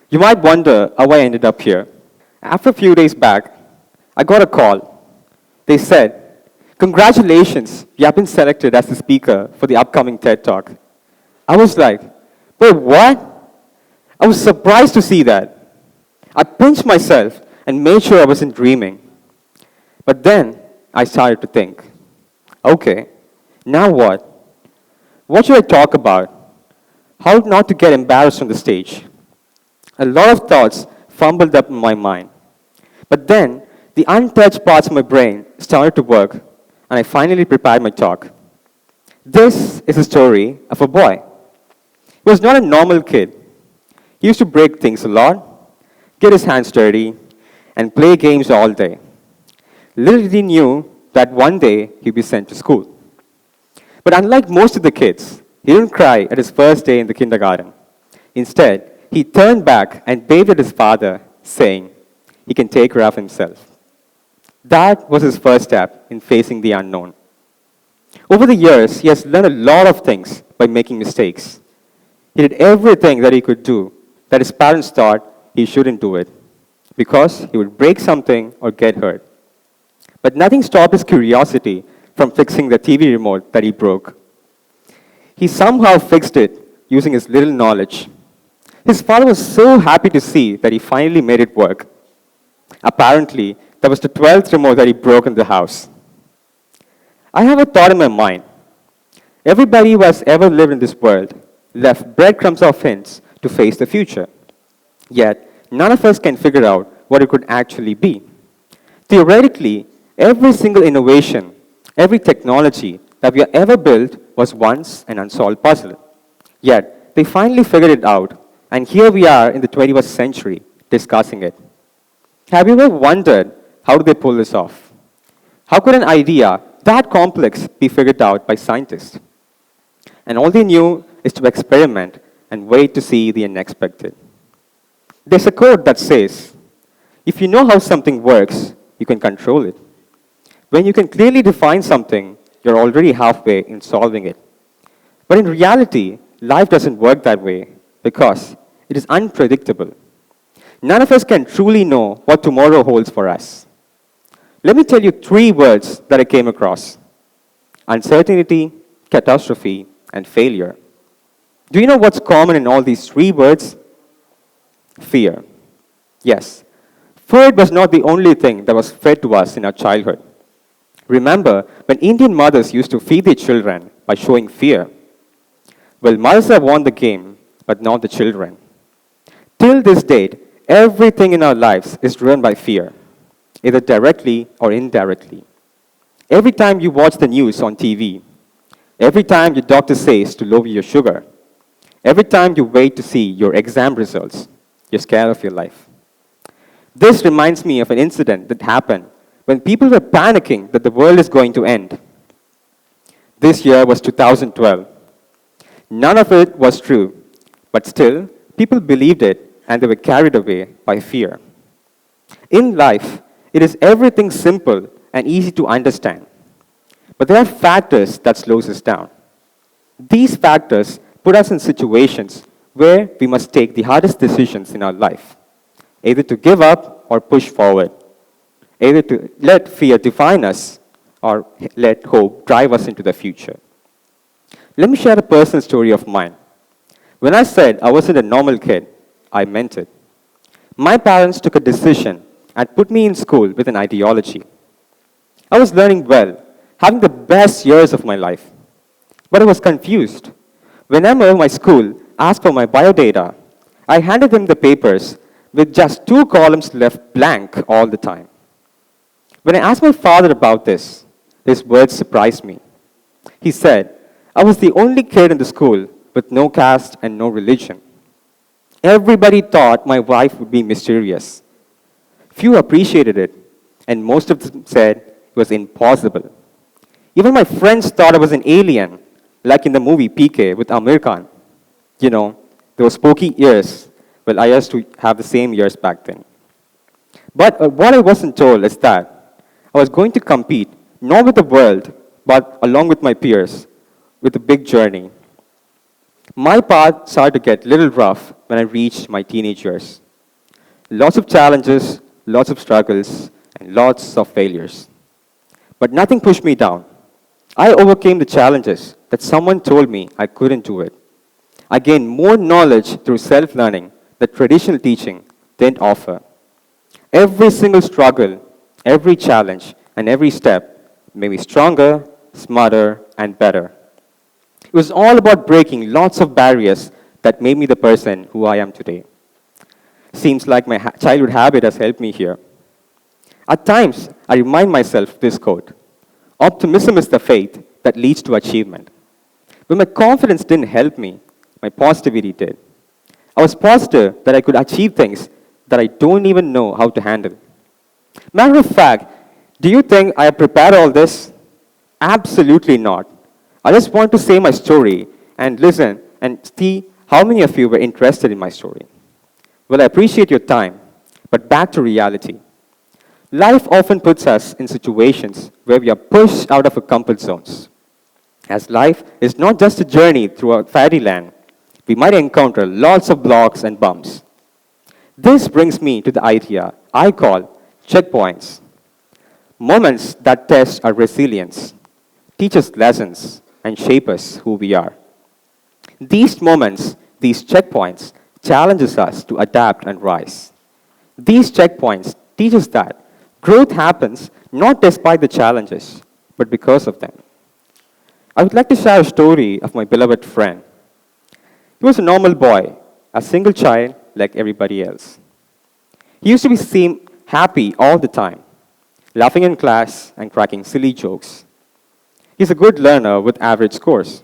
You might wonder how I ended up here. After a few days back, I got a call. They said, "Congratulations, you have been selected as the speaker for the upcoming TED Talk." I was like, "Wait, what?" I was surprised to see that. I pinched myself and made sure I wasn't dreaming. But then I started to think, okay, now what? What should I talk about? How not to get embarrassed on the stage? A lot of thoughts fumbled up in my mind. But then the untouched parts of my brain started to work, and I finally prepared my talk. This is a story of a boy. He was not a normal kid. He used to break things a lot, get his hands dirty, and play games all day. Little did he knew that one day he'd be sent to school. But unlike most of the kids, he didn't cry at his first day in the kindergarten. Instead, he turned back and waved at his father, saying he can take care of himself. That was his first step in facing the unknown. Over the years, he has learned a lot of things by making mistakes. He did everything that he could do that his parents thought he shouldn't do it, because he would break something or get hurt. But nothing stopped his curiosity from fixing the TV remote that he broke. He somehow fixed it using his little knowledge. His father was so happy to see that he finally made it work. Apparently, that was the 12th remote that he broke in the house. I have a thought in my mind. Everybody who has ever lived in this world left breadcrumbs of hints to face the future. Yet, none of us can figure out what it could actually be. Theoretically, every single innovation, every technology that we have ever built was once an unsolved puzzle. Yet, they finally figured it out, and here we are in the 21st century discussing it. Have you ever wondered how did they pull this off? How could an idea that complex be figured out by scientists? And all they knew is to experiment and wait to see the unexpected. There's a quote that says, if you know how something works, you can control it. When you can clearly define something, you're already halfway in solving it. But in reality, life doesn't work that way because it is unpredictable. None of us can truly know what tomorrow holds for us. Let me tell you 3 words that I came across: uncertainty, catastrophe, and failure. Do you know what's common in all these 3 words? Fear. Yes, food was not the only thing that was fed to us in our childhood. Remember when Indian mothers used to feed their children by showing fear? Well, mothers have won the game, but not the children. Till this date, everything in our lives is driven by fear, either directly or indirectly. Every time you watch the news on TV, every time your doctor says to lower your sugar, every time you wait to see your exam results, you're scared of your life. This reminds me of an incident that happened when people were panicking that the world is going to end. This year was 2012. None of it was true, but still, people believed it and they were carried away by fear. In life, it is everything simple and easy to understand. But there are factors that slows us down. These factors put us in situations where we must take the hardest decisions in our life, either to give up or push forward, either to let fear define us or let hope drive us into the future. Let me share a personal story of mine. When I said I wasn't a normal kid, I meant it. My parents took a decision and put me in school with an ideology. I was learning well, having the best years of my life. But I was confused. Whenever my school asked for my biodata, I handed them the papers with just 2 columns left blank all the time. When I asked my father about this, his words surprised me. He said, I was the only kid in the school with no caste and no religion. Everybody thought my wife would be mysterious. Few appreciated it, and most of them said it was impossible. Even my friends thought I was an alien, like in the movie PK with Amir Khan. You know, those spooky ears. Well, I used to have the same ears back then. But what I wasn't told is that I was going to compete, not with the world, but along with my peers, with a big journey. My path started to get a little rough when I reached my teenage years. Lots of challenges, lots of struggles, and lots of failures. But nothing pushed me down. I overcame the challenges that someone told me I couldn't do it. I gained more knowledge through self-learning that traditional teaching didn't offer. Every single struggle, every challenge, and every step made me stronger, smarter, and better. It was all about breaking lots of barriers that made me the person who I am today. Seems like my childhood habit has helped me here. At times, I remind myself this quote: optimism is the faith that leads to achievement. When my confidence didn't help me, my positivity did. I was positive that I could achieve things that I don't even know how to handle. Matter of fact, do you think I have prepared all this? Absolutely not. I just want to say my story and listen and see how many of you were interested in my story. Well, I appreciate your time, but back to reality. Life often puts us in situations where we are pushed out of our comfort zones. As life is not just a journey through a fairyland, we might encounter lots of blocks and bumps. This brings me to the idea I call checkpoints. Moments that test our resilience, teach us lessons, and shape us who we are. These moments, these checkpoints, challenges us to adapt and rise. These checkpoints teach us that growth happens not despite the challenges, but because of them. I would like to share a story of my beloved friend. He was a normal boy, a single child like everybody else. He used to seem happy all the time, laughing in class and cracking silly jokes. He's a good learner with average scores.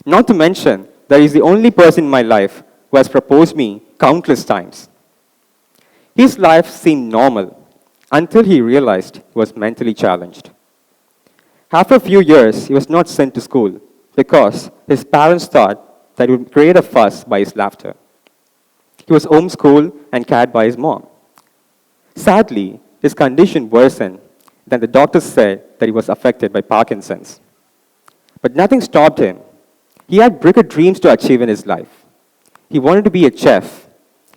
Not to mention that he's the only person in my life who has proposed me countless times. His life seemed normal until he realized he was mentally challenged. After a few years, he was not sent to school because his parents thought that he would create a fuss by his laughter. He was homeschooled and cared by his mom. Sadly, his condition worsened. Then the doctors said that he was affected by Parkinson's. But nothing stopped him. He had bigger dreams to achieve in his life. He wanted to be a chef.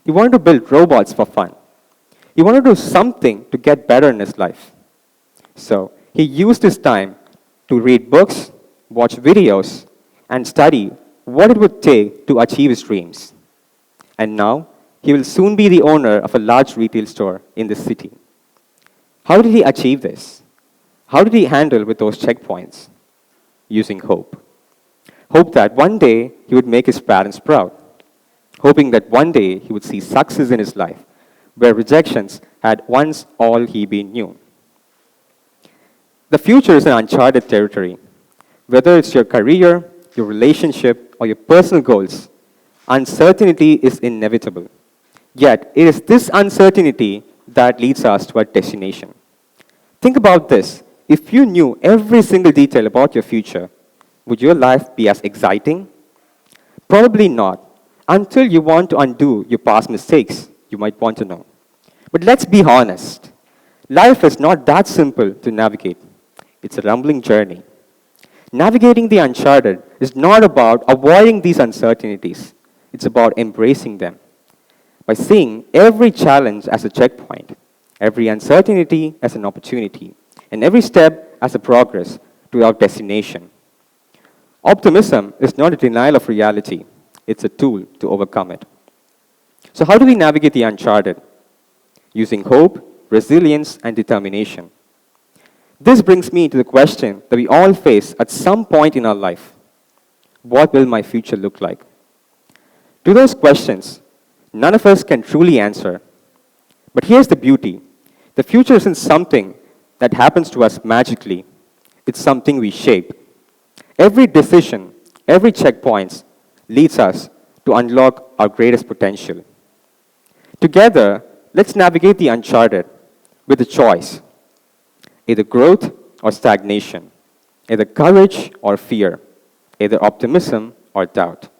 He wanted to build robots for fun. He wanted to do something to get better in his life. So he used his time to read books, watch videos, and study what it would take to achieve his dreams. And now, he will soon be the owner of a large retail store in this city. How did he achieve this? How did he handle with those checkpoints? Using hope. Hope that one day he would make his parents proud. Hoping that one day he would see success in his life, where rejections had once all he knew. The future is an uncharted territory. Whether it's your career, your relationship, or your personal goals, uncertainty is inevitable. Yet, it is this uncertainty that leads us to our destination. Think about this. If you knew every single detail about your future, would your life be as exciting? Probably not. Until you want to undo your past mistakes, you might want to know. But let's be honest. Life is not that simple to navigate. It's a rumbling journey. Navigating the uncharted is not about avoiding these uncertainties. It's about embracing them. By seeing every challenge as a checkpoint, every uncertainty as an opportunity, and every step as a progress to our destination. Optimism is not a denial of reality. It's a tool to overcome it. So how do we navigate the uncharted? Using hope, resilience, and determination. This brings me to the question that we all face at some point in our life. What will my future look like? To those questions, none of us can truly answer. But here's the beauty. The future isn't something that happens to us magically. It's something we shape. Every decision, every checkpoint leads us to unlock our greatest potential. Together, let's navigate the uncharted with a choice. Either growth or stagnation. Either courage or fear. Either optimism or doubt.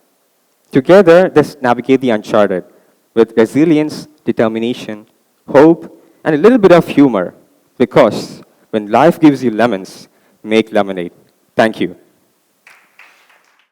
Together, let's navigate the uncharted with resilience, determination, hope, and a little bit of humor. Because when life gives you lemons, make lemonade. Thank you.